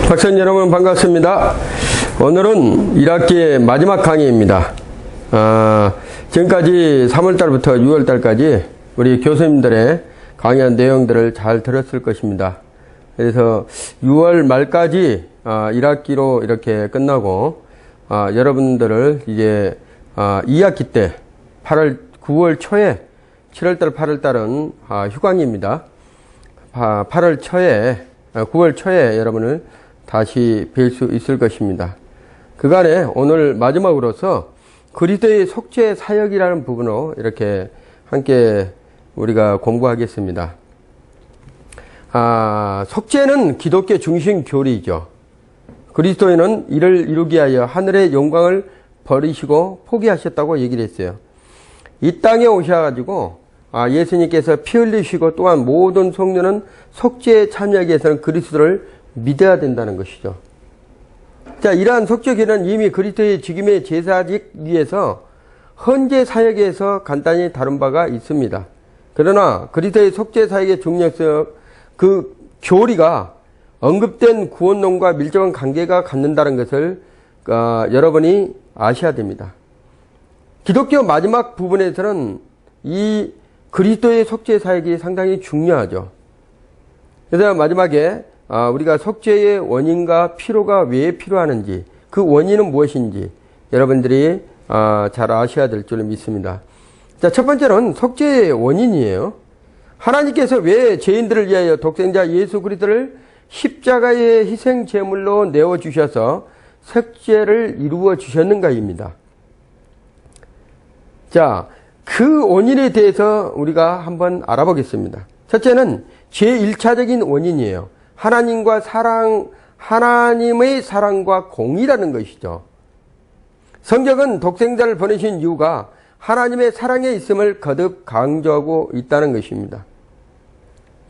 학생 여러분 반갑습니다. 오늘은 1학기의 마지막 강의입니다. 지금까지 3월달부터 6월달까지 우리 교수님들의 강의한 내용들을 잘 들었을 것입니다. 그래서 6월 말까지 1학기로 이렇게 끝나고 여러분들을 이제 2학기 때 9월 초에 7월달 8월달은 휴강입니다. 9월 초에 여러분을 다시 뵐 수 있을 것입니다. 그간에 오늘 마지막으로서 그리스도의 속죄 사역이라는 부분으로 이렇게 함께 우리가 공부하겠습니다. 속죄는 기독교 중심 교리이죠. 그리스도인은 이를 이루기 위하여 하늘의 영광을 버리시고 포기하셨다고 얘기를 했어요. 이 땅에 오셔가지고 예수님께서 피 흘리시고 또한 모든 성도는 속죄에 참여하기 위해서는 그리스도를 믿어야 된다는 것이죠. 자, 이러한 속죄기는 이미 그리스도의 지금의 제사직 위에서 헌재 사역에서 간단히 다룬 바가 있습니다. 그러나 그리스도의 속죄 사역의 중요성, 그 교리가 언급된 구원론과 밀접한 관계가 갖는다는 것을 여러분이 아셔야 됩니다. 기독교 마지막 부분에서는 이 그리스도의 속죄 사역이 상당히 중요하죠. 그래서 마지막에 우리가 속죄의 원인과 필요가 왜 필요하는지, 그 원인은 무엇인지 여러분들이 잘 아셔야 될 줄 믿습니다. 자, 첫 번째는 속죄의 원인이에요. 하나님께서 왜 죄인들을 위하여 독생자 예수 그리스도를 십자가의 희생 제물로 내어 주셔서 속죄를 이루어 주셨는가입니다. 자, 그 원인에 대해서 우리가 한번 알아보겠습니다. 첫째는 제1차적인 원인이에요. 하나님의 사랑과 공의라는 것이죠. 성경은 독생자를 보내신 이유가 하나님의 사랑에 있음을 거듭 강조하고 있다는 것입니다.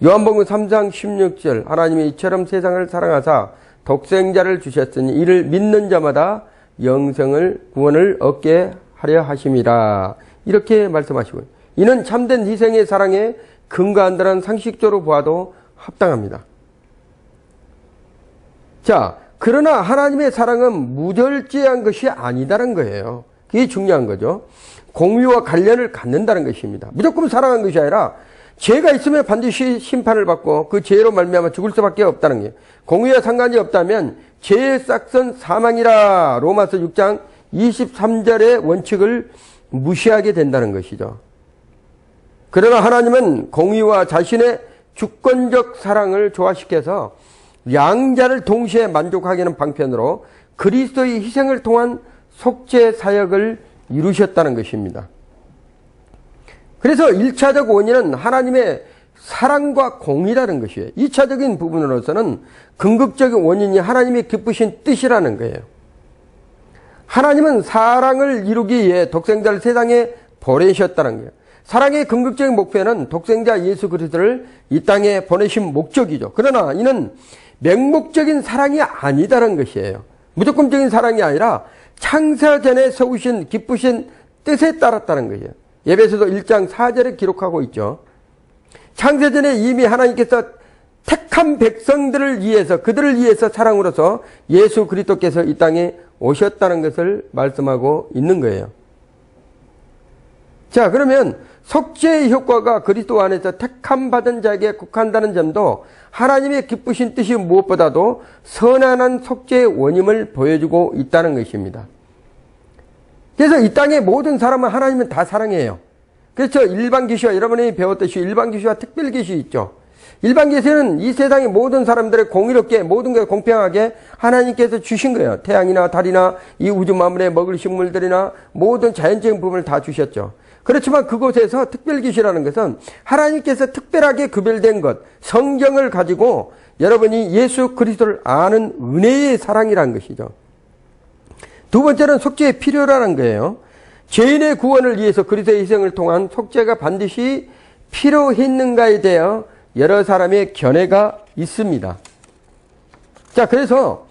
요한복음 3장 16절 하나님이 이처럼 세상을 사랑하사 독생자를 주셨으니 이를 믿는 자마다 영생을 구원을 얻게 하려 하심이라. 이렇게 말씀하시고요. 이는 참된 희생의 사랑에 근거한다는 상식적으로 보아도 합당합니다. 자, 그러나 하나님의 사랑은 무절제한 것이 아니다는 거예요. 그게 중요한 거죠. 공의와 관련을 갖는다는 것입니다. 무조건 사랑한 것이 아니라 죄가 있으면 반드시 심판을 받고 그 죄로 말미암아 죽을 수밖에 없다는 거예요. 공의와 상관이 없다면 죄의 싹선 사망이라. 로마서 6장 23절의 원칙을 무시하게 된다는 것이죠. 그러나 하나님은 공의와 자신의 주권적 사랑을 조화시켜서 양자를 동시에 만족하게 하는 방편으로 그리스도의 희생을 통한 속죄 사역을 이루셨다는 것입니다. 그래서 1차적 원인은 하나님의 사랑과 공의라는 것이에요. 2차적인 부분으로서는 궁극적인 원인이 하나님의 기쁘신 뜻이라는 거예요. 하나님은 사랑을 이루기 위해 독생자를 세상에 보내셨다는 거예요. 사랑의 궁극적인 목표는 독생자 예수 그리스도를 이 땅에 보내신 목적이죠. 그러나 이는 맹목적인 사랑이 아니다는 것이에요. 무조건적인 사랑이 아니라 창세 전에 세우신 기쁘신 뜻에 따랐다는 거예요. 에베소서 1장 4절에 기록하고 있죠. 창세 전에 이미 하나님께서 택한 백성들을 위해서, 그들을 위해서 사랑으로서 예수 그리스도께서 이 땅에 오셨다는 것을 말씀하고 있는 거예요. 자, 그러면 속죄의 효과가 그리스도 안에서 택함 받은 자에게 국한다는 점도 하나님의 기쁘신 뜻이 무엇보다도 선한 속죄의 원임을 보여주고 있다는 것입니다. 그래서 이 땅의 모든 사람은 하나님은 다 사랑해요. 그렇죠. 일반 계시와 여러분이 배웠듯이 일반 계시와 특별 계시 있죠. 일반 계시는 이 세상의 모든 사람들의 공의롭게 모든 게 공평하게 하나님께서 주신 거예요. 태양이나 달이나 이 우주 만물에 먹을 식물들이나 모든 자연적인 부분을 다 주셨죠. 그렇지만 그곳에서 특별 계시라는 것은 하나님께서 특별하게 구별된 것, 성경을 가지고 여러분이 예수 그리스도를 아는 은혜의 사랑이라는 것이죠. 두 번째는 속죄의 필요라는 거예요. 죄인의 구원을 위해서 그리스도의 희생을 통한 속죄가 반드시 필요했는가에 대해 여러 사람의 견해가 있습니다. 자, 그래서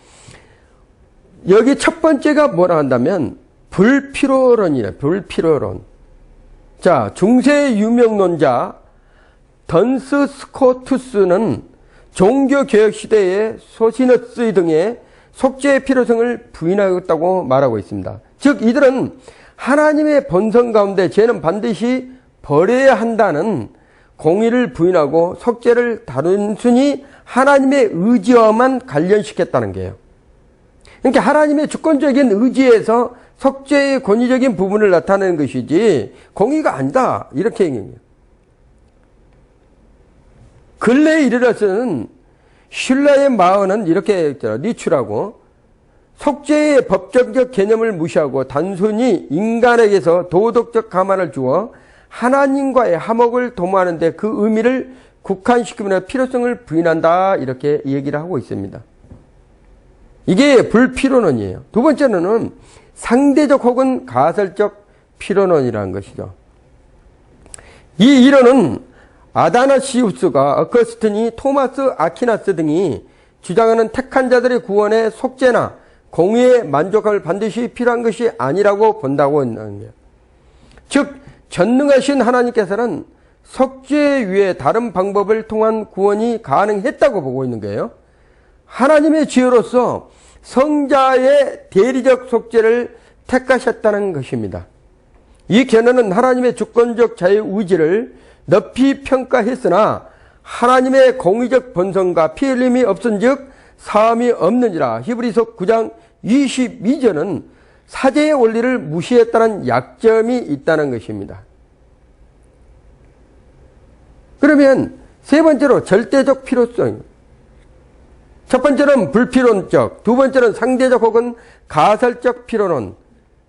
여기 첫 번째가 뭐라 한다면 불필요론이래. 불필요론. 자, 중세 유명론자 던스 스코투스는 종교개혁 시대의 소시너스 등의 속죄의 필요성을 부인하였다고 말하고 있습니다. 즉 이들은 하나님의 본성 가운데 죄는 반드시 버려야 한다는 공의를 부인하고 속죄를 단순히 하나님의 의지와만 관련시켰다는 거예요. 그러니까 하나님의 주권적인 의지에서 속죄의 권위적인 부분을 나타내는 것이지 공의가 아니다 이렇게 얘기해요. 근래에 이르러서는 슐러의 마언은 이렇게 했잖아. 니추라고 속죄의 법적적 개념을 무시하고 단순히 인간에게서 도덕적 가만을 주어 하나님과의 화목을 도모하는 데 그 의미를 국한시키며 필요성을 부인한다 이렇게 얘기를 하고 있습니다. 이게 불필요론이에요. 두 번째는 상대적 혹은 가설적 필요론이라는 것이죠. 이 이론은 아다나시우스가 어거스틴이 토마스 아퀴나스 등이 주장하는 택한 자들의 구원의 속죄나 공의의 만족함을 반드시 필요한 것이 아니라고 본다고 하는 거예요. 즉 전능하신 하나님께서는 속죄 위에 다른 방법을 통한 구원이 가능했다고 보고 있는 거예요. 하나님의 지혜로서 성자의 대리적 속죄를 택하셨다는 것입니다. 이 견해는 하나님의 주권적 자유의지를 높이 평가했으나 하나님의 공의적 본성과 피 흘림이 없은즉 사함이 없느니라. 히브리서 9장 22절은 사제의 원리를 무시했다는 약점이 있다는 것입니다. 그러면 세 번째로 절대적 필요성. 첫 번째는 불필요론적, 두 번째는 상대적 혹은 가설적 필요론,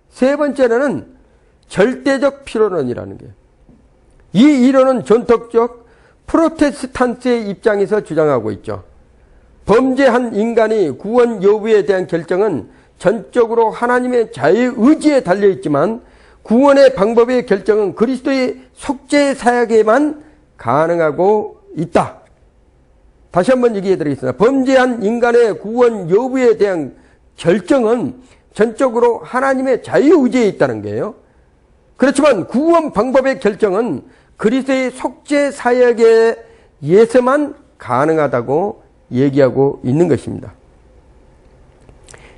세 번째는 절대적 필요론이라는 거예요. 이 이론은 전통적 프로테스탄트의 입장에서 주장하고 있죠. 범죄한 인간이 구원 여부에 대한 결정은 전적으로 하나님의 자유의지에 달려있지만 구원의 방법의 결정은 그리스도의 속죄 사역에만 가능하고 있다. 다시 한번 얘기해 드리겠습니다. 범죄한 인간의 구원 여부에 대한 결정은 전적으로 하나님의 자유의지에 있다는 거예요. 그렇지만 구원 방법의 결정은 그리스도의 속죄 사역에 의해서만 가능하다고 얘기하고 있는 것입니다.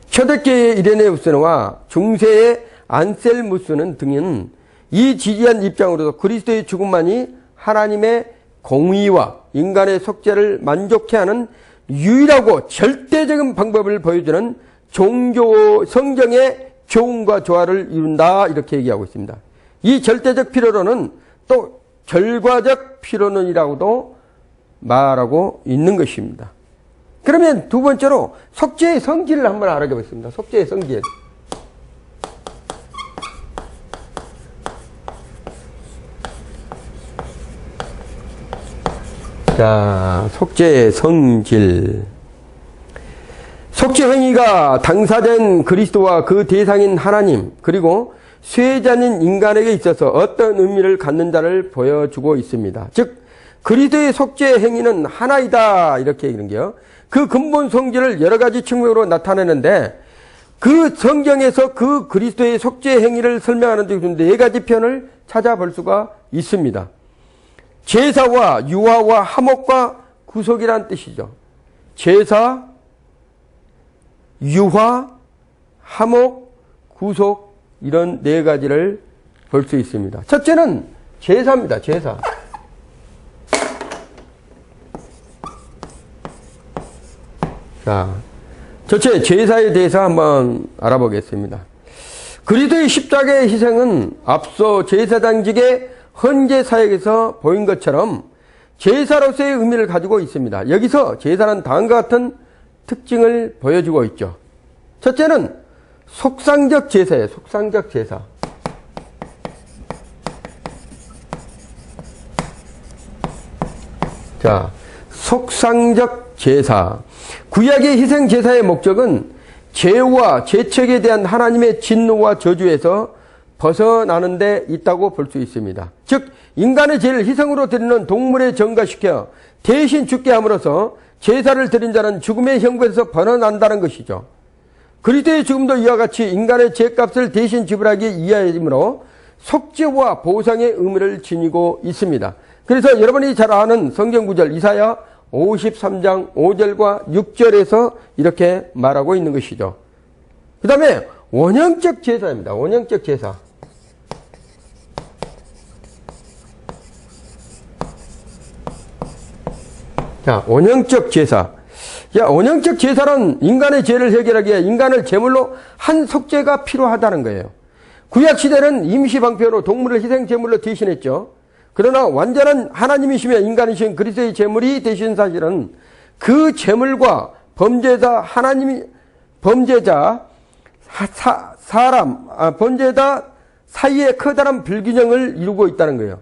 초대교회의 이레네우스와 중세의 안셀무스는 등은 이 지지한 입장으로서 그리스도의 죽음만이 하나님의 공의와 인간의 속죄를 만족해 하는 유일하고 절대적인 방법을 보여주는 종교 성경의 교훈과 조화를 이룬다 이렇게 얘기하고 있습니다. 이 절대적 필요론은 또 결과적 필요론이라고도 말하고 있는 것입니다. 그러면 두 번째로 속죄의 성질을 한번 알아보겠습니다. 속죄의 성질. 자, 속죄의 성질. 속죄 행위가 당사자인 그리스도와 그 대상인 하나님, 그리고 수혜자인 인간에게 있어서 어떤 의미를 갖는다를 보여주고 있습니다. 즉, 그리스도의 속죄 행위는 하나이다. 이렇게 얘기하는 게요. 그 근본 성질을 여러 가지 측면으로 나타내는데, 그 성경에서 그 그리스도의 속죄 행위를 설명하는 데 네 가지 편을 찾아볼 수가 있습니다. 제사와 유화와 화목과 구속이란 뜻이죠. 제사, 유화, 화목, 구속 이런 네 가지를 볼 수 있습니다. 첫째는 제사입니다. 제사. 자, 첫째 제사에 대해서 한번 알아보겠습니다. 그리스도의 십자가의 희생은 앞서 제사장직의 헌재 사역에서 보인 것처럼 제사로서의 의미를 가지고 있습니다. 여기서 제사는 다음과 같은 특징을 보여주고 있죠. 첫째는 속상적 제사예요. 속상적 제사. 자, 속상적 제사. 구약의 희생 제사의 목적은 죄와 죄책에 대한 하나님의 진노와 저주에서 벗어나는 데 있다고 볼 수 있습니다. 즉 인간의 죄를 희생으로 드리는 동물에 전가시켜 대신 죽게 함으로써 제사를 드린 자는 죽음의 형벌에서 벗어난다는 것이죠. 그리스도의 죽음도 이와 같이 인간의 죄값을 대신 지불하기 위하여이므로 속죄와 보상의 의미를 지니고 있습니다. 그래서 여러분이 잘 아는 성경 구절 이사야 53장 5절과 6절에서 이렇게 말하고 있는 것이죠. 그 다음에 원형적 제사입니다. 원형적 제사. 자, 원형적 제사. 야, 원형적 제사는 인간의 죄를 해결하기에 인간을 제물로 한 속죄가 필요하다는 거예요. 구약시대는 임시방편으로 동물을 희생제물로 대신했죠. 그러나 완전한 하나님이시며 인간이신 그리스도의 제물이 되신 사실은 그 제물과 범죄자 사이에 커다란 불균형을 이루고 있다는 거예요.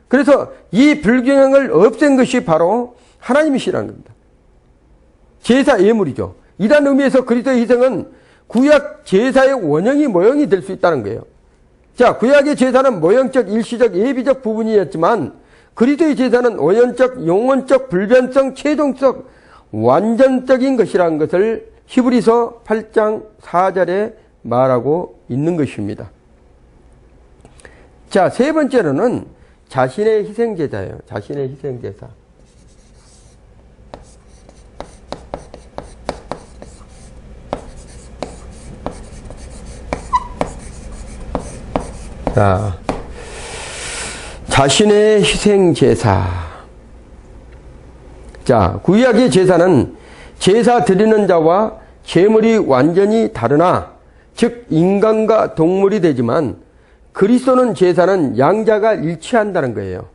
그래서 이 불균형을 없앤 것이 바로 하나님이시라는 겁니다. 제사 예물이죠. 이런 의미에서 그리스도의 희생은 구약 제사의 원형이 모형이 될 수 있다는 거예요. 자, 구약의 제사는 모형적, 일시적, 예비적 부분이었지만 그리스도의 제사는 원형적, 영원적, 불변성, 최종적, 완전적인 것이라는 것을 히브리서 8장 4절에 말하고 있는 것입니다. 자, 세 번째로는 자신의 희생제사예요. 자신의 희생제사. 자, 자신의 희생제사. 자, 구약의 제사는 제사 드리는 자와 제물이 완전히 다르나, 즉 인간과 동물이 되지만 그리스도는 제사는 양자가 일치한다는 거예요.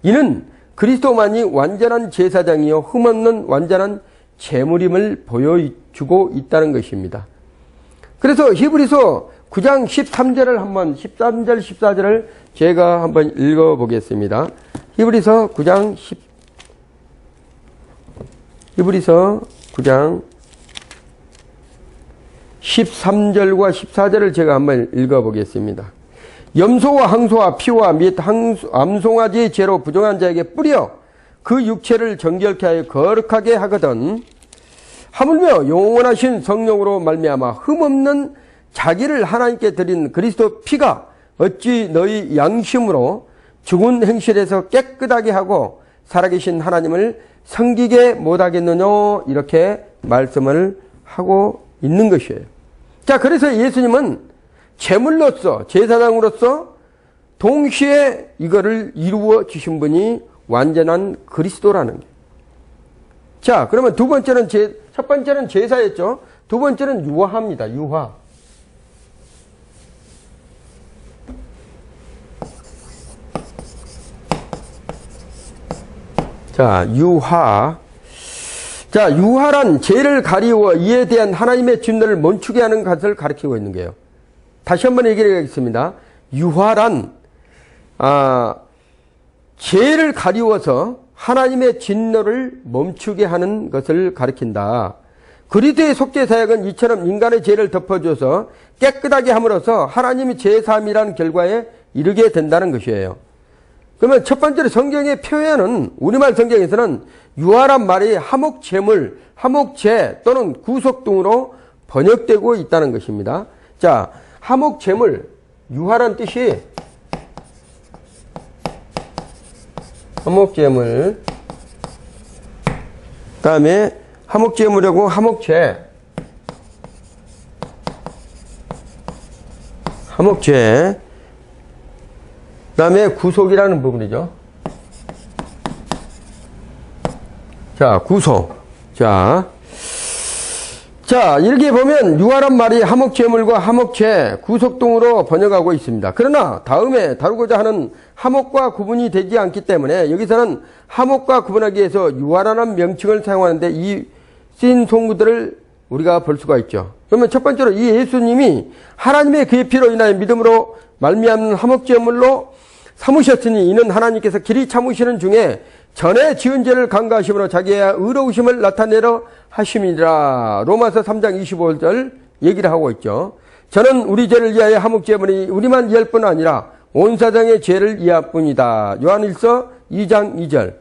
이는 그리스도만이 완전한 제사장이요 흠없는 완전한 제물임을 보여주고 있다는 것입니다. 그래서 히브리서 9장 13절을 한번 13절 14절을 제가 한번 읽어보겠습니다. 히브리서 9장 13절과 14절을 제가 한번 읽어보겠습니다. 염소와 항소와 피와 및 암송아지의 죄로 부정한 자에게 뿌려 그 육체를 정결케 하여 거룩하게 하거든 하물며 영원하신 성령으로 말미암아 흠없는 자기를 하나님께 드린 그리스도 피가 어찌 너희 양심으로 죽은 행실에서 깨끗하게 하고 살아계신 하나님을 섬기게 못하겠느냐, 이렇게 말씀을 하고 있는 것이에요. 자, 그래서 예수님은 제물로서, 제사장으로서 동시에 이거를 이루어 주신 분이 완전한 그리스도라는 거예요. 자, 그러면 첫 번째는 제사였죠. 두 번째는 유화입니다. 유화. 자, 유화. 자, 유화란 죄를 가리워 이에 대한 하나님의 진노를 멈추게 하는 것을 가리키고 있는 거예요. 다시 한번 얘기를 하겠습니다. 유화란, 죄를 가리워서 하나님의 진노를 멈추게 하는 것을 가리킨다. 그리스도의 속죄사역은 이처럼 인간의 죄를 덮어줘서 깨끗하게 함으로써 하나님의 죄사함이라는 결과에 이르게 된다는 것이에요. 그러면 첫 번째로 성경의 표현은, 우리말 성경에서는 유화란 말이 하목제물, 하목제 또는 구속 등으로 번역되고 있다는 것입니다. 자, 하목제물, 유화란 뜻이 하목제물, 그 다음에 하목제물하고 하목제, 그 다음에 구속이라는 부분이죠. 자, 구속. 자, 이렇게 보면 유화란 말이 하목제물과 하목제, 구속 등으로 번역하고 있습니다. 그러나 다음에 다루고자 하는 하목과 구분이 되지 않기 때문에 여기서는 하목과 구분하기 위해서 유화라는 명칭을 사용하는데 이 쓰인 송구들을 우리가 볼 수가 있죠. 그러면 첫 번째로 이 예수님이 하나님의 그의 피로 인하여 믿음으로 말미암는 하목제물로 삼으셨으니 이는 하나님께서 길이 참으시는 중에 전에 지은 죄를 간과하심으로 자기의 의로우심을 나타내려 하심이라. 로마서 3장 25절 얘기를 하고 있죠. 저는 우리 죄를 위하여 하목제물이 우리만 위할 뿐 아니라 온 사장의 죄를 위할 뿐이다. 요한일서 2장 2절.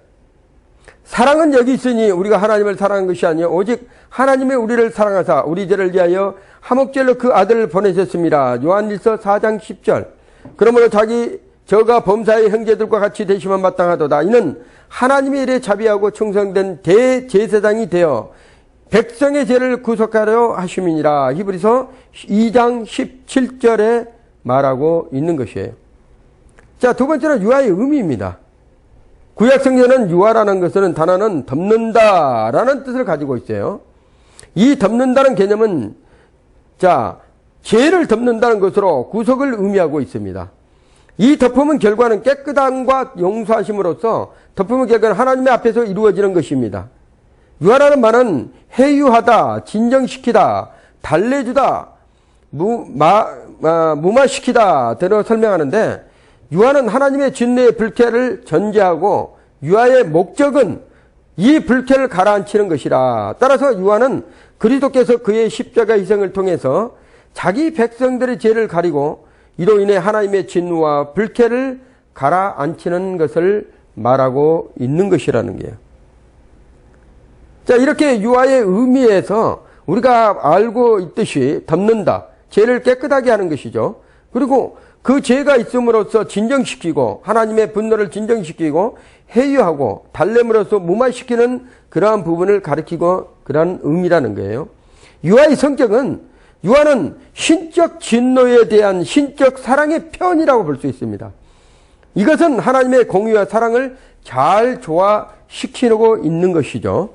사랑은 여기 있으니 우리가 하나님을 사랑한 것이 아니요 오직 하나님이 우리를 사랑하사 우리 죄를 위하여 하목제로 그 아들을 보내셨습니다. 요한일서 4장 10절. 그러므로 자기 저가 범사의 형제들과 같이 되시면 마땅하도다. 이는 하나님의 일에 자비하고 충성된 대제사장이 되어 백성의 죄를 구속하려 하심이니라. 히브리서 2장 17절에 말하고 있는 것이에요. 자, 두 번째는 유아의 의미입니다. 구약 성경은 유아라는 것은 단어는 덮는다라는 뜻을 가지고 있어요. 이 덮는다는 개념은 자, 죄를 덮는다는 것으로 구속을 의미하고 있습니다. 이 덮음은 결과는 깨끗함과 용서하심으로써 덮음의 결과는 하나님의 앞에서 이루어지는 것입니다. 유아라는 말은 해유하다, 진정시키다, 달래주다, 무마시키다 등으로 설명하는데, 유아는 하나님의 진노의 불쾌를 전제하고 유아의 목적은 이 불쾌를 가라앉히는 것이라. 따라서 유아는 그리스도께서 그의 십자가 희생을 통해서 자기 백성들의 죄를 가리고 이로 인해 하나님의 진노와 불쾌를 가라앉히는 것을 말하고 있는 것이라는 거예요. 자, 이렇게 유아의 의미에서 우리가 알고 있듯이 덮는다, 죄를 깨끗하게 하는 것이죠. 그리고 그 죄가 있음으로써 진정시키고 하나님의 분노를 진정시키고 해유하고 달램으로써 무마시키는 그러한 부분을 가리키고 그러한 의미라는 거예요. 유아의 성격은, 유아는 신적 진노에 대한 신적 사랑의 표현이라고 볼 수 있습니다. 이것은 하나님의 공의와 사랑을 잘 조화시키고 있는 것이죠.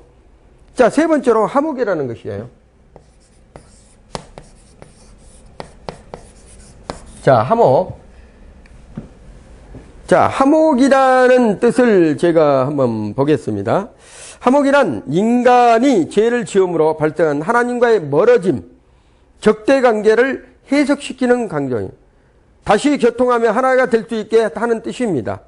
자, 세 번째로 화목이라는 것이에요. 자, 화목. 자, 화목이라는 뜻을 제가 한번 보겠습니다. 화목이란 인간이 죄를 지음으로 발생한 하나님과의 멀어짐, 적대 관계를 해석시키는 강조입니다. 다시 교통하며 하나가 될 수 있게 하는 뜻입니다.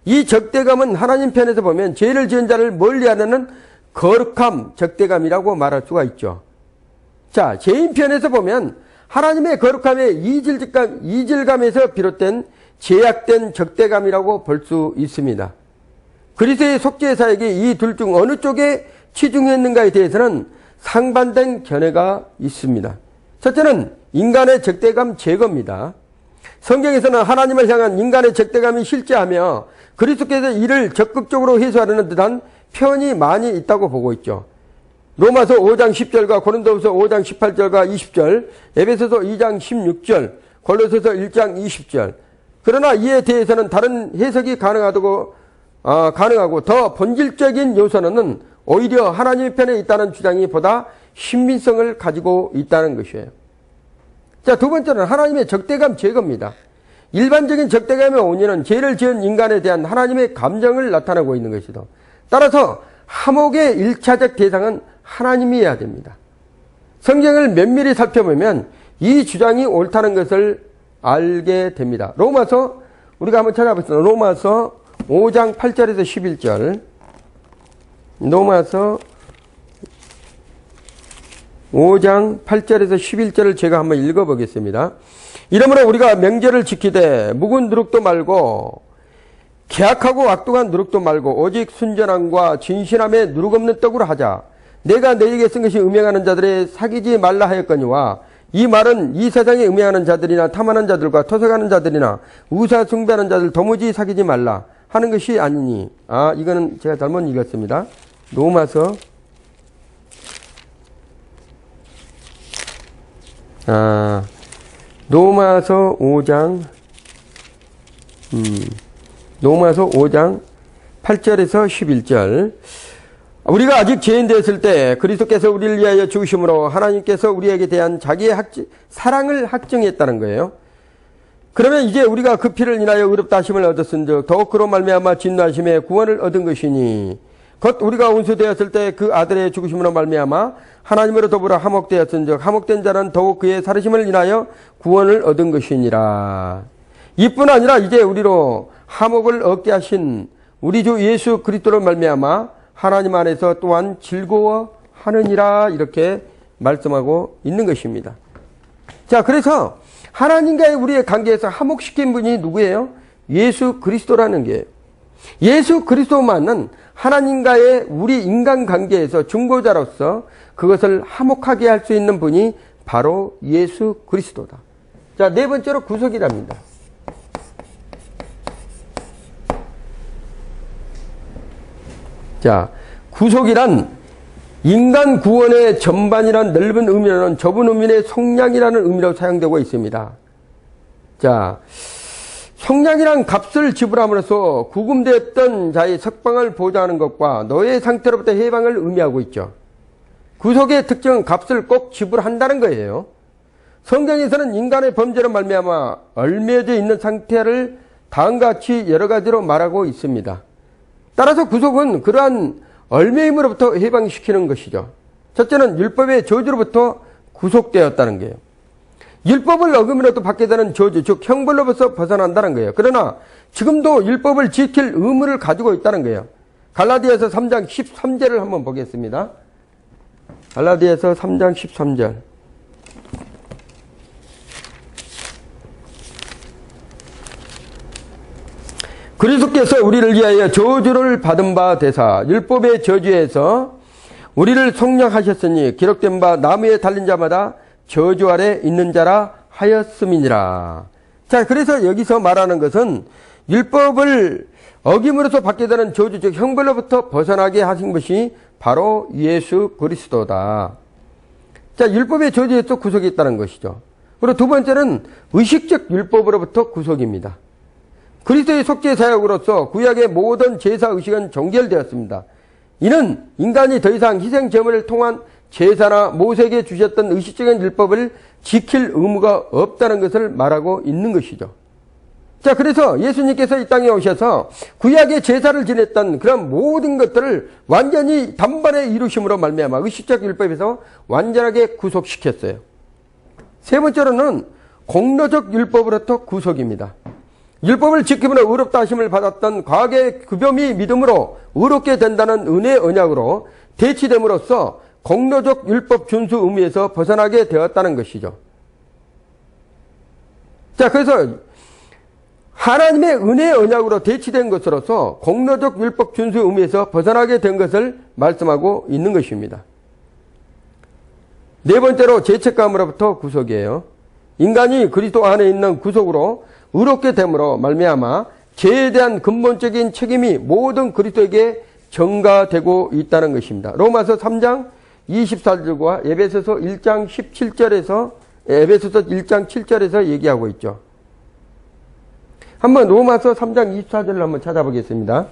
이 적대감은 하나님 편에서 보면 죄를 지은 자를 멀리하는 거룩함, 적대감이라고 말할 수가 있죠. 자, 죄인 편에서 보면 하나님의 거룩함의 이질감에서 비롯된 제약된 적대감이라고 볼 수 있습니다. 그리스도의 속죄 사역이 이 둘 중 어느 쪽에 치중했는가에 대해서는 상반된 견해가 있습니다. 첫째는 인간의 적대감 제거입니다. 성경에서는 하나님을 향한 인간의 적대감이 실제하며 그리스도께서 이를 적극적으로 해소하려는 듯한 표현이 많이 있다고 보고 있죠. 로마서 5장 10절과 고린도후서 5장 18절과 20절, 에베소서 2장 16절, 골로새서 1장 20절. 그러나 이에 대해서는 다른 해석이 가능하고 더 본질적인 요소는 오히려 하나님의 편에 있다는 주장이 보다 신빙성을 가지고 있다는 것이에요. 자, 두 번째는 하나님의 적대감 제거입니다. 일반적인 적대감의 원인은 죄를 지은 인간에 대한 하나님의 감정을 나타내고 있는 것이다. 따라서 화목의 1차적 대상은 하나님이어야 됩니다. 성경을 면밀히 살펴보면 이 주장이 옳다는 것을 알게 됩니다. 로마서 우리가 한번 찾아보겠습니다. 로마서 5장 8절에서 11절. 로마서 5장 8절에서 11절을 제가 한번 읽어보겠습니다. 이러므로 우리가 명제를 지키되 묵은 누룩도 말고 계약하고 악독한 누룩도 말고 오직 순전함과 진실함에 누룩 없는 떡으로 하자. 내가 너에게 쓴 것이 음행하는 자들의 사귀지 말라 하였거니와 이 말은 이 세상에 음행하는 자들이나 탐하는 자들과 토색하는 자들이나 우사 숭배하는 자들 도무지 사귀지 말라 하는 것이 아니니. 이거는 제가 잘못 읽었습니다. 로마서 로마서 5장 로마서 5장 8절에서 11절. 우리가 아직 죄인 되었을 때 그리스도께서 우리를 위하여 죽으심으로 하나님께서 우리에게 대한 자기의 사랑을 확증했다는 거예요. 그러면 이제 우리가 그 피를 인하여 의롭다 하심을 얻었은즉 더욱 그로 말미암아 진노하심에 구원을 얻은 것이니 곧 우리가 원수되었을 때 그 아들의 죽으심으로 말미암아 하나님으로 더불어 화목되었은즉 화목된 자는 더욱 그의 살으심을 인하여 구원을 얻은 것이니라. 이뿐 아니라 이제 우리로 화목을 얻게 하신 우리 주 예수 그리스도로 말미암아 하나님 안에서 또한 즐거워하느니라 이렇게 말씀하고 있는 것입니다. 자, 그래서 하나님과의 우리의 관계에서 화목시킨 분이 누구예요? 예수 그리스도라는 게예요. 예수 그리스도만은 하나님과의 우리 인간관계에서 중보자로서 그것을 화목하게 할 수 있는 분이 바로 예수 그리스도다. 자, 네 번째로 구속이랍니다. 자, 구속이란 인간 구원의 전반이란 넓은 의미로는 좁은 의미의 속량이라는 의미로 사용되고 있습니다. 자, 속량이란 값을 지불함으로써 구금되었던 자의 석방을 보장하는 것과 노예 상태로부터 해방을 의미하고 있죠. 구속의 특징은 값을 꼭 지불한다는 거예요. 성경에서는 인간의 범죄로 말미암아 얽매여져 있는 상태를 다음과 같이 여러 가지로 말하고 있습니다. 따라서 구속은 그러한 얽매임으로부터 해방시키는 것이죠. 첫째는 율법의 저주로부터 구속되었다는 거예요. 율법을 어김으로도 받게 되는 저주, 즉 형벌로부터 벗어난다는 거예요. 그러나 지금도 율법을 지킬 의무를 가지고 있다는 거예요. 갈라디아서 3장 13절을 한번 보겠습니다. 갈라디아서 3장 13절. 그리스도께서 우리를 위하여 저주를 받은 바 되사 율법의 저주에서 우리를 속량하셨으니 기록된 바 나무에 달린 자마다 저주 아래 있는 자라 하였음이니라. 자, 그래서 여기서 말하는 것은 율법을 어김으로써 받게 되는 저주, 즉 형벌로부터 벗어나게 하신 것이 바로 예수 그리스도다. 자, 율법의 저주에서 구속이 있다는 것이죠. 그리고 두 번째는 의식적 율법으로부터 구속입니다. 그리스도의 속죄 사역으로서 구약의 모든 제사 의식은 종결되었습니다. 이는 인간이 더 이상 희생 제물을 통한 제사나 모세에게 주셨던 의식적인 율법을 지킬 의무가 없다는 것을 말하고 있는 것이죠. 자, 그래서 예수님께서 이 땅에 오셔서 구약의 제사를 지냈던 그런 모든 것들을 완전히 단번에 이루심으로 말미암아 의식적 율법에서 완전하게 구속시켰어요. 세 번째로는 공로적 율법으로부터 구속입니다. 율법을 지킴으로 의롭다 하심을 받았던 과거의 급염이 믿음으로 의롭게 된다는 은혜의 언약으로 대치됨으로써 공로적 율법 준수 의무에서 벗어나게 되었다는 것이죠. 자, 그래서 하나님의 은혜의 언약으로 대치된 것으로서 공로적 율법 준수 의무에서 벗어나게 된 것을 말씀하고 있는 것입니다. 네 번째로 죄책감으로부터 구속이에요. 인간이 그리스도 안에 있는 구속으로 의롭게 됨으로 말미암아 죄에 대한 근본적인 책임이 모든 그리스도에게 전가되고 있다는 것입니다. 로마서 3장 24절과 에베소서 1장 17절에서 에베소서 1장 7절에서 얘기하고 있죠. 한번 로마서 3장 24절을 한번 찾아보겠습니다.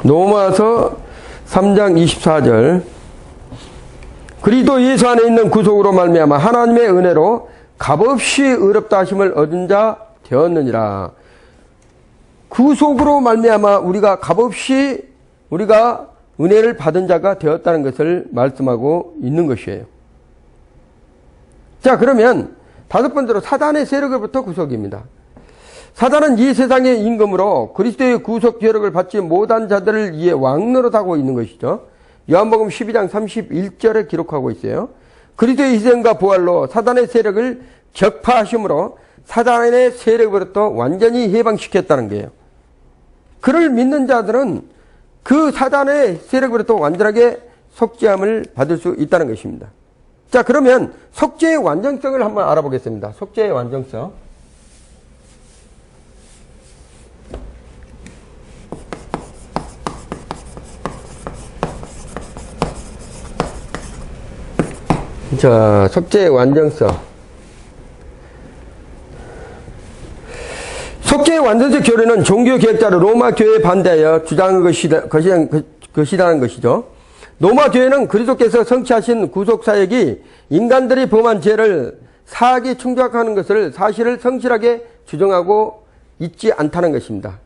로마서 3장 24절. 그리스도 예수 안에 있는 구속으로 말미암아 하나님의 은혜로 값없이 의롭다 하심을 얻은 자 되었느니라. 구속으로 말미암아 우리가 값없이 우리가 은혜를 받은 자가 되었다는 것을 말씀하고 있는 것이에요. 자, 그러면 다섯 번째로 사단의 세력으로부터 구속입니다. 사단은 이 세상의 임금으로 그리스도의 구속 기력을 받지 못한 자들을 위해 왕노릇하고 있는 것이죠. 요한복음 12장 31절에 기록하고 있어요. 그리스도의 희생과 부활로 사단의 세력을 격파하심으로 사단의 세력으로부터 완전히 해방시켰다는 거예요. 그를 믿는 자들은 그 사단의 세력으로부터 완전하게 속죄함을 받을 수 있다는 것입니다. 자, 그러면 속죄의 완전성을 한번 알아보겠습니다. 속죄의 완전성. 자, 속죄의 완전성. 속죄의 완전성 교리는 종교 개혁자로 로마 교회에 반대하여 주장한 것이라는 것이죠. 로마 교회는 그리스도께서 성취하신 구속 사역이 인간들이 범한 죄를 사하게 충족하는 것을 사실을 성실하게 주장하고 있지 않다는 것입니다.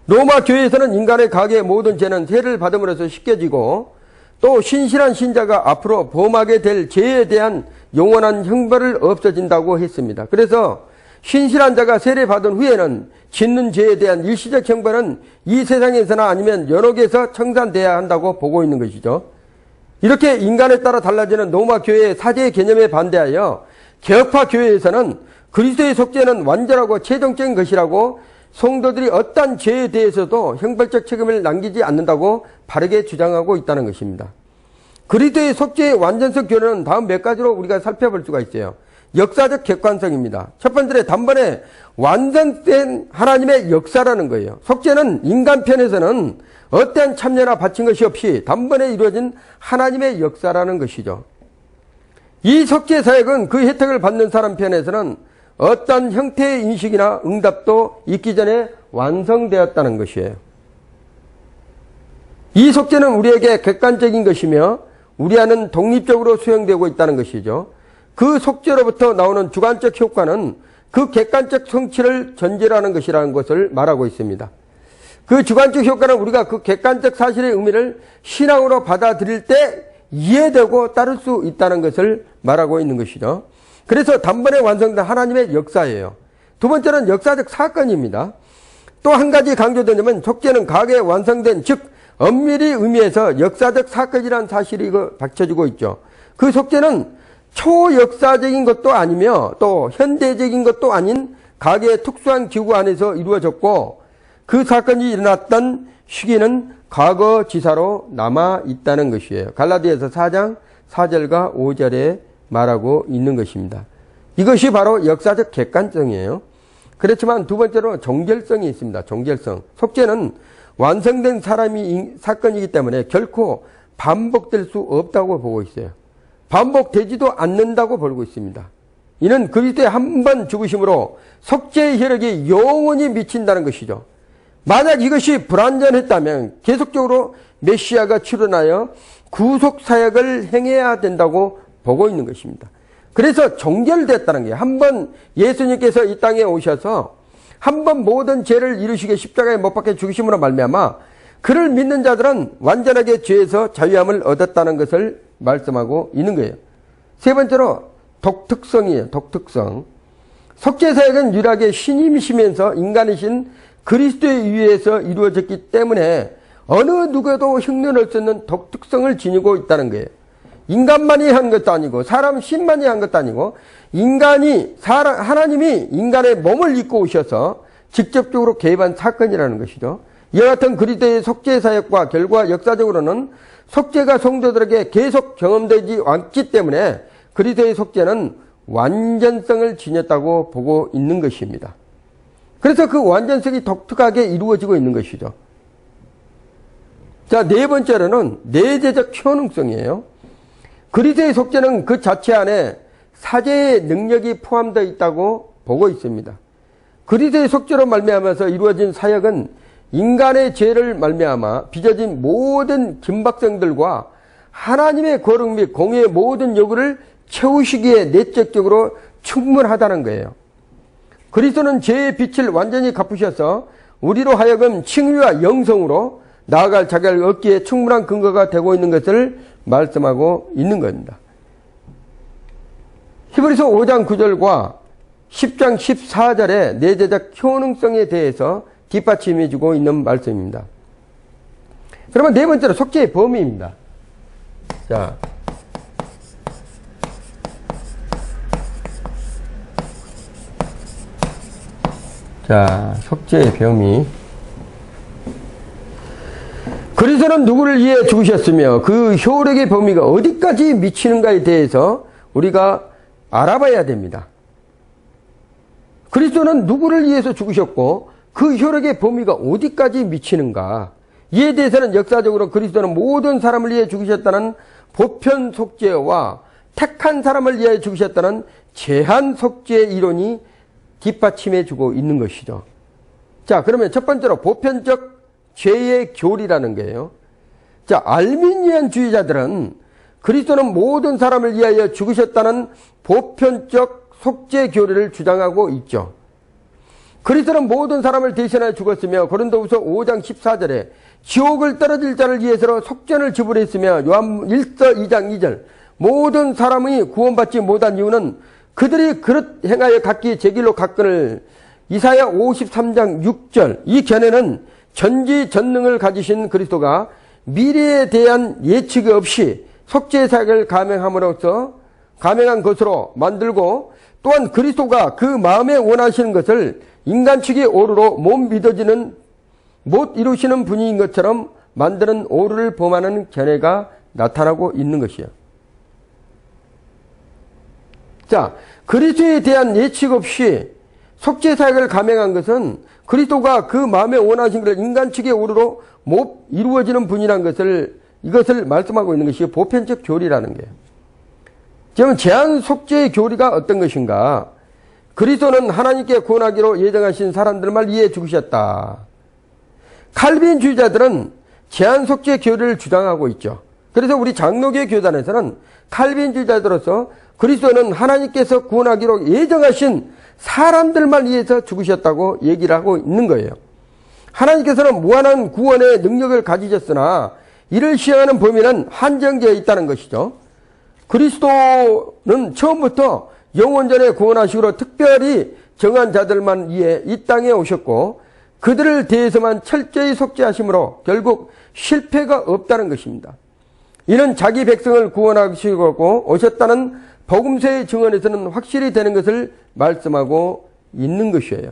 로마 교회에서는 인간의 가게의 모든 죄는 세를 받음으로써 씻겨지고 또 신실한 신자가 앞으로 범하게 될 죄에 대한 영원한 형벌을 없어진다고 했습니다. 그래서 신실한 자가 세례 받은 후에는 짓는 죄에 대한 일시적 형벌은 이 세상에서나 아니면 연옥에서 청산돼야 한다고 보고 있는 것이죠. 이렇게 인간에 따라 달라지는 로마 교회의 사죄의 개념에 반대하여 개혁파 교회에서는 그리스도의 속죄는 완전하고 최종적인 것이라고 성도들이 어떠한 죄에 대해서도 형벌적 책임을 남기지 않는다고 바르게 주장하고 있다는 것입니다. 그리스도의 속죄의 완전성 교련은 다음 몇 가지로 우리가 살펴볼 수가 있어요. 역사적 객관성입니다. 첫 번째로 단번에 완성된 하나님의 역사라는 거예요. 속죄는 인간 편에서는 어떠한 참여나 바친 것이 없이 단번에 이루어진 하나님의 역사라는 것이죠. 이 속죄 사역은 그 혜택을 받는 사람 편에서는 어떤 형태의 인식이나 응답도 있기 전에 완성되었다는 것이에요. 이 속죄는 우리에게 객관적인 것이며 우리 안은 독립적으로 수행되고 있다는 것이죠. 그 속죄로부터 나오는 주관적 효과는 그 객관적 성취를 전제로 하는 것이라는 것을 말하고 있습니다. 그 주관적 효과는 우리가 그 객관적 사실의 의미를 신앙으로 받아들일 때 이해되고 따를 수 있다는 것을 말하고 있는 것이죠. 그래서 단번에 완성된 하나님의 역사예요. 두 번째는 역사적 사건입니다. 또 한 가지 강조되냐면 속죄는 과거에 완성된, 즉 엄밀히 의미해서 역사적 사건이라는 사실이 밝혀지고 있죠. 그 속죄는 초역사적인 것도 아니며 또 현대적인 것도 아닌 과거의 특수한 기구 안에서 이루어졌고 그 사건이 일어났던 시기는 과거 지사로 남아 있다는 것이에요. 갈라디아서 4장 4절과 5절에 말하고 있는 것입니다. 이것이 바로 역사적 객관성이에요. 그렇지만 두 번째로 종결성이 있습니다. 종결성. 속죄는 완성된 사건이기 때문에 결코 반복될 수 없다고 보고 있어요. 반복되지도 않는다고 보고 있습니다. 이는 그리스도의 한 번 죽으심으로 속죄의 혈액이 영원히 미친다는 것이죠. 만약 이것이 불완전했다면 계속적으로 메시아가 출현하여 구속사역을 행해야 된다고 보고 있는 것입니다. 그래서 종결됐다는 게, 한 번 예수님께서 이 땅에 오셔서 한 번 모든 죄를 이루시게 십자가에 못 박혀 죽으심으로 말미암아 그를 믿는 자들은 완전하게 죄에서 자유함을 얻었다는 것을 말씀하고 있는 거예요. 세 번째로 독특성이에요. 독특성. 속죄사역은 유일하게 신임이시면서 인간이신 그리스도에 의해서 이루어졌기 때문에 어느 누구도 흉내낼 수 없는 독특성을 지니고 있다는 거예요. 인간만이 한 것도 아니고 사람 신만이 한 것도 아니고 하나님이 인간의 몸을 입고 오셔서 직접적으로 개입한 사건이라는 것이죠. 이와 같은 그리스도의 속죄사역과 결과 역사적으로는 속죄가 성도들에게 계속 경험되지 않기 때문에 그리스도의 속죄는 완전성을 지녔다고 보고 있는 것입니다. 그래서 그 완전성이 독특하게 이루어지고 있는 것이죠. 자, 네 번째로는 내재적 효능성이에요. 그리스도의 속죄는 그 자체 안에 사죄의 능력이 포함되어 있다고 보고 있습니다. 그리스도의 속죄로 말미암아서 이루어진 사역은 인간의 죄를 말미암아 빚어진 모든 긴박성들과 하나님의 거룩 및 공의의 모든 요구를 채우시기에 내적적으로 충분하다는 거예요. 그리스도는 죄의 빛을 완전히 갚으셔서 우리로 하여금 칭의와 영성으로 나아갈 자격을 얻기에 충분한 근거가 되고 있는 것을 말씀하고 있는 겁니다. 히브리서 5장 9절과 10장 14절의 내재적 효능성에 대해서 뒷받침해 주고 있는 말씀입니다. 그러면 네 번째로 속죄의 범위입니다. 자, 속죄의 범위. 그리스도는 누구를 위해 죽으셨으며 그 효력의 범위가 어디까지 미치는가에 대해서 우리가 알아봐야 됩니다. 그리스도는 누구를 위해서 죽으셨고 그 효력의 범위가 어디까지 미치는가. 이에 대해서는 역사적으로 그리스도는 모든 사람을 위해 죽으셨다는 보편 속죄와 택한 사람을 위해 죽으셨다는 제한 속죄 이론이 뒷받침해 주고 있는 것이죠. 자, 그러면 첫 번째로 보편적 죄의 교리라는 거예요. 자, 알미니안주의자들은 그리스도는 모든 사람을 위하여 죽으셨다는 보편적 속죄 교리를 주장하고 있죠. 그리스도는 모든 사람을 대신하여 죽었으며 고린도후서 5장 14절에 지옥을 떨어질 자를 위해서 속전을 지불했으며 요한 1서 2장 2절 모든 사람이 구원받지 못한 이유는 그들이 그릇 행하여 각기 제 길로 갔거늘 이사야 53장 6절 이 견해는 전지전능을 가지신 그리스도가 미래에 대한 예측이 없이 속죄 사역을 감행한 것으로 만들고 또한 그리스도가 그 마음에 원하시는 것을 인간 측의 오류로 못 이루시는 분인 것처럼 만드는 오류를 범하는 견해가 나타나고 있는 것이에요. 자, 그리스도에 대한 예측 없이 속죄 사역을 감행한 것은 그리스도가 그 마음에 원하신 것을 인간 측의 오류로 못 이루어지는 분이라는 이것을 말씀하고 있는 것이 보편적 교리라는 거예요. 지금 제한 속죄의 교리가 어떤 것인가? 그리스도는 하나님께 구원하기로 예정하신 사람들만 위해 죽으셨다. 칼빈주의자들은 제한 속죄 교리를 주장하고 있죠. 그래서 우리 장로교 교단에서는 칼빈주의자들로서 그리스도는 하나님께서 구원하기로 예정하신 사람들만 위해서 죽으셨다고 얘기를 하고 있는 거예요. 하나님께서는 무한한 구원의 능력을 가지셨으나 이를 시행하는 범위는 한정되어 있다는 것이죠. 그리스도는 처음부터 영원전에 구원하시기로 특별히 정한 자들만 위해 이 땅에 오셨고 그들을 대해서만 철저히 속죄하심으로 결국 실패가 없다는 것입니다. 이는 자기 백성을 구원하시고 오셨다는 복음서의 증언에서는 확실히 되는 것을 말씀하고 있는 것이에요.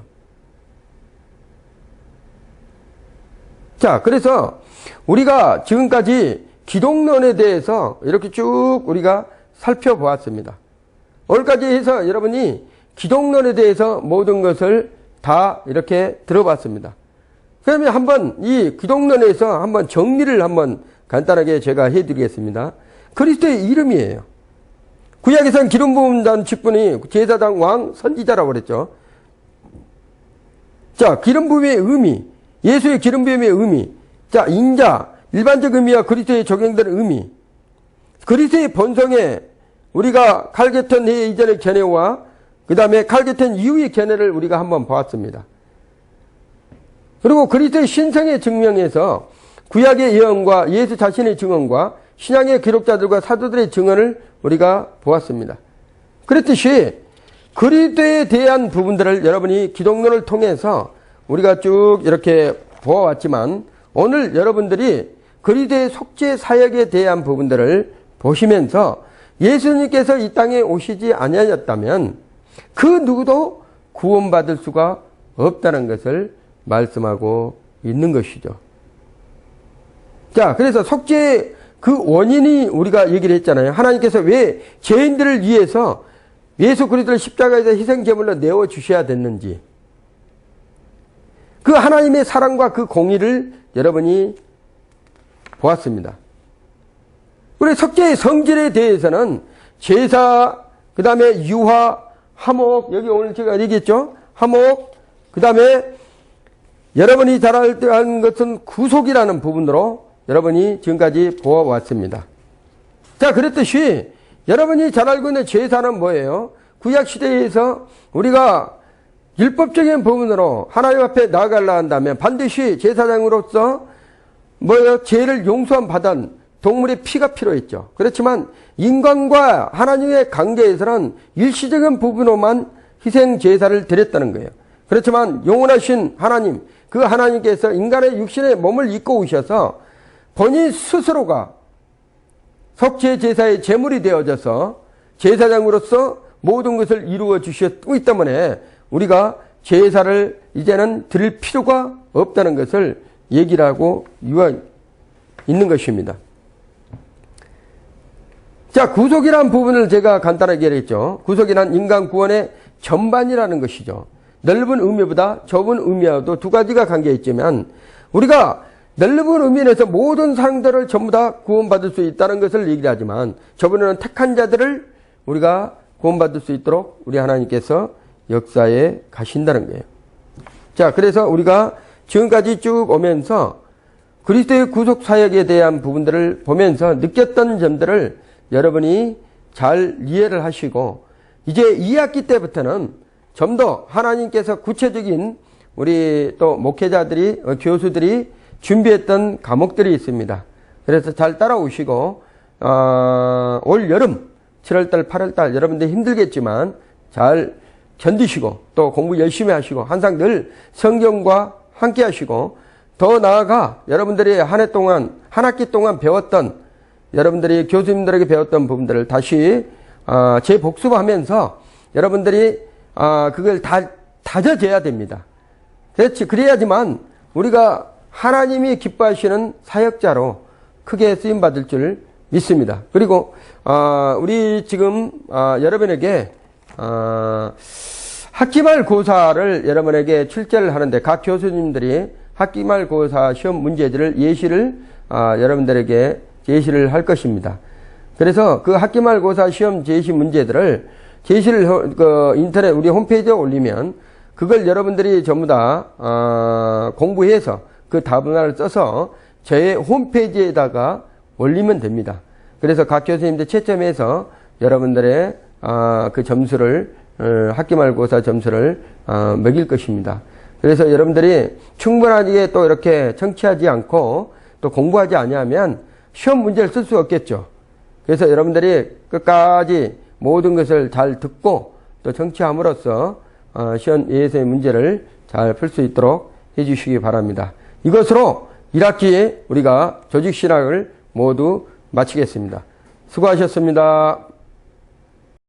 자, 그래서 우리가 지금까지 기독론에 대해서 이렇게 쭉 우리가 살펴보았습니다. 오늘까지 해서 여러분이 기독론에 대해서 모든 것을 다 이렇게 들어봤습니다. 그러면 한번 이 기독론에서 한번 정리를 한번 간단하게 제가 해드리겠습니다. 그리스도의 이름이에요. 구약에서는 기름 부음 받은 직분이 제사장, 왕, 선지자라고 그랬죠. 자, 기름 부음의 의미, 예수의 기름 부음의 의미, 자, 인자, 일반적 의미와 그리스도에 적용되는 의미, 그리스도의 본성에 우리가 칼게턴 해 이전의 견해와 그 다음에 칼게턴 이후의 견해를 우리가 한번 보았습니다. 그리고 그리스도의 신성의 증명에서 구약의 예언과 예수 자신의 증언과 신약의 기록자들과 사도들의 증언을 우리가 보았습니다. 그렇듯이 그리스도에 대한 부분들을 여러분이 기독론을 통해서 우리가 쭉 이렇게 보아왔지만 오늘 여러분들이 그리스도의 속죄 사역에 대한 부분들을 보시면서 예수님께서 이 땅에 오시지 아니하였다면 그 누구도 구원받을 수가 없다는 것을 말씀하고 있는 것이죠. 자, 그래서 속죄의 그 원인이 우리가 얘기를 했잖아요. 하나님께서 왜 죄인들을 위해서 예수 그리스도를 십자가에서 희생제물로 내어주셔야 됐는지, 그 하나님의 사랑과 그 공의를 여러분이 보았습니다. 우리 속죄의 성질에 대해서는 제사, 그 다음에 유화, 화목, 여기 오늘 제가 얘기했죠. 화목, 그 다음에 여러분이 잘 알는 것은 구속이라는 부분으로 여러분이 지금까지 보아왔습니다. 자, 그랬듯이 여러분이 잘 알고 있는 제사는 뭐예요? 구약시대에서 우리가 율법적인 부분으로 하나님 앞에 나아가려 한다면 반드시 제사장으로서 죄를 용서함 받은 동물의 피가 필요했죠. 그렇지만 인간과 하나님의 관계에서는 일시적인 부분으로만 희생 제사를 드렸다는 거예요. 그렇지만 영원하신 하나님, 그 하나님께서 인간의 육신의 몸을 입고 오셔서 본인 스스로가 속죄 제사의 제물이 되어져서 제사장으로서 모든 것을 이루어 주셨기 때문에 우리가 제사를 이제는 드릴 필요가 없다는 것을 얘기를 하고 있는 것입니다. 자, 구속이라는 부분을 제가 간단하게 얘기했죠. 구속이란 인간 구원의 전반이라는 것이죠. 넓은 의미보다 좁은 의미와도 두 가지가 관계있지만 우리가 넓은 의미에서 모든 사람들을 전부 다 구원받을 수 있다는 것을 얘기를 하지만 저번에는 택한 자들을 우리가 구원받을 수 있도록 우리 하나님께서 역사에 가신다는 거예요. 자, 그래서 우리가 지금까지 쭉 오면서 그리스도의 구속 사역에 대한 부분들을 보면서 느꼈던 점들을 여러분이 잘 이해를 하시고 이제 2학기 때부터는 좀 더 하나님께서 구체적인 우리 또 목회자들이 교수들이 준비했던 과목들이 있습니다. 그래서 잘 따라오시고 올 여름 7월달 8월달 여러분들 힘들겠지만 잘 견디시고 또 공부 열심히 하시고 항상 늘 성경과 함께 하시고 더 나아가 여러분들이 한 해 동안 한 학기 동안 배웠던 여러분들이 교수님들에게 배웠던 부분들을 다시 재복습하면서 여러분들이 그걸 다 다져져야 됩니다. 그렇지. 그래야지만 우리가 하나님이 기뻐하시는 사역자로 크게 쓰임받을 줄 믿습니다. 그리고 우리 지금 여러분에게 학기말고사를 여러분에게 출제를 하는데 각 교수님들이 학기말고사 시험 문제들을 예시를 여러분들에게 제시를 할 것입니다. 그래서 그 학기말고사 시험 제시 문제들을 제시를 인터넷 우리 홈페이지에 올리면 그걸 여러분들이 전부 다 공부해서 그 답안을 써서 제 홈페이지에다가 올리면 됩니다. 그래서 각 교수님들 채점해서 여러분들의 그 점수를 학기말고사 점수를 매길 것입니다. 그래서 여러분들이 충분하게 또 이렇게 청취하지 않고 또 공부하지 아니하면 시험 문제를 쓸 수 없겠죠. 그래서 여러분들이 끝까지 모든 것을 잘 듣고 또 청취함으로써 시험 예수의 문제를 잘 풀 수 있도록 해주시기 바랍니다. 이것으로 1학기에 우리가 조직신학을 모두 마치겠습니다. 수고하셨습니다.